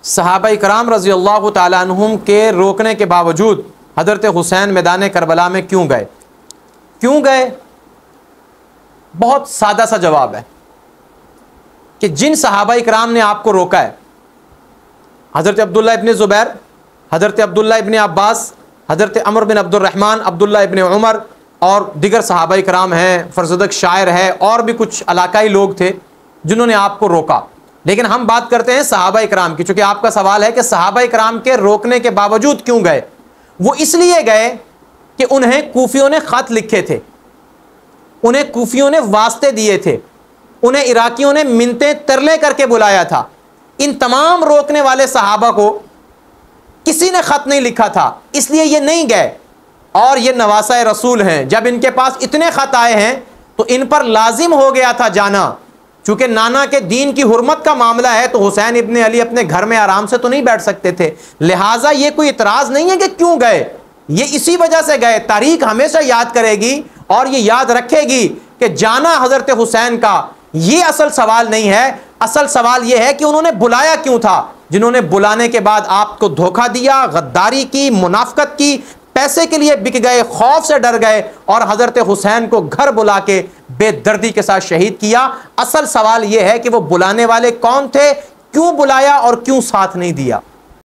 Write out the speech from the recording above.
सहाबा-ए-किराम रज़ियल्लाहु ताला अन्हुम के रोकने के बावजूद हज़रत हुसैन मैदान करबला में क्यों गए? क्यों गए? बहुत सादा सा जवाब है कि जिन सहाबा-ए-किराम ने आपको रोका है, हज़रत अब्दुल्लाह इब्न ज़ुबैर, हज़रत अब्दुल्लाह इब्न अब्बास, हज़रत अमर बिन अब्दुर्रहमान, अब्दुल्लाह इब्न उमर और दिगर सहाबा-ए-किराम हैं, फरज़दक शायर है और भी कुछ इलाकाई लोग थे जिन्होंने आपको रोका। लेकिन हम बात करते हैं सहाबा-ए-किराम की, चूंकि आपका सवाल है कि सहाबा-ए-किराम के रोकने के बावजूद क्यों गए। वो इसलिए गए कि उन्हें कूफियों ने ख़त लिखे थे, उन्हें कूफियों ने वास्ते दिए थे, उन्हें इराकियों ने मिन्नतें तरले करके बुलाया था। इन तमाम रोकने वाले सहाबा को किसी ने ख़त नहीं लिखा था, इसलिए ये नहीं गए। और ये नवासा रसूल हैं, जब इनके पास इतने ख़त आए हैं तो इन पर लाजिम हो गया था जाना। चूंकि नाना के दीन की हुर्मत का मामला है तो हुसैन इब्ने अली अपने घर में आराम से तो नहीं बैठ सकते थे, लिहाजा ये कोई इतराज़ नहीं है कि क्यों गए, ये इसी वजह से गए। तारीख हमेशा याद करेगी और ये याद रखेगी कि जाना हज़रत हुसैन का ये असल सवाल नहीं है। असल सवाल ये है कि उन्होंने बुलाया क्यों था। जिन्होंने बुलाने के बाद आपको धोखा दिया, गद्दारी की, मुनाफकत की, पैसे के लिए बिक गए, खौफ से डर गए और हज़रत हुसैन को घर बुला के बेदर्दी के साथ शहीद किया। असल सवाल यह है कि वो बुलाने वाले कौन थे, क्यों बुलाया और क्यों साथ नहीं दिया।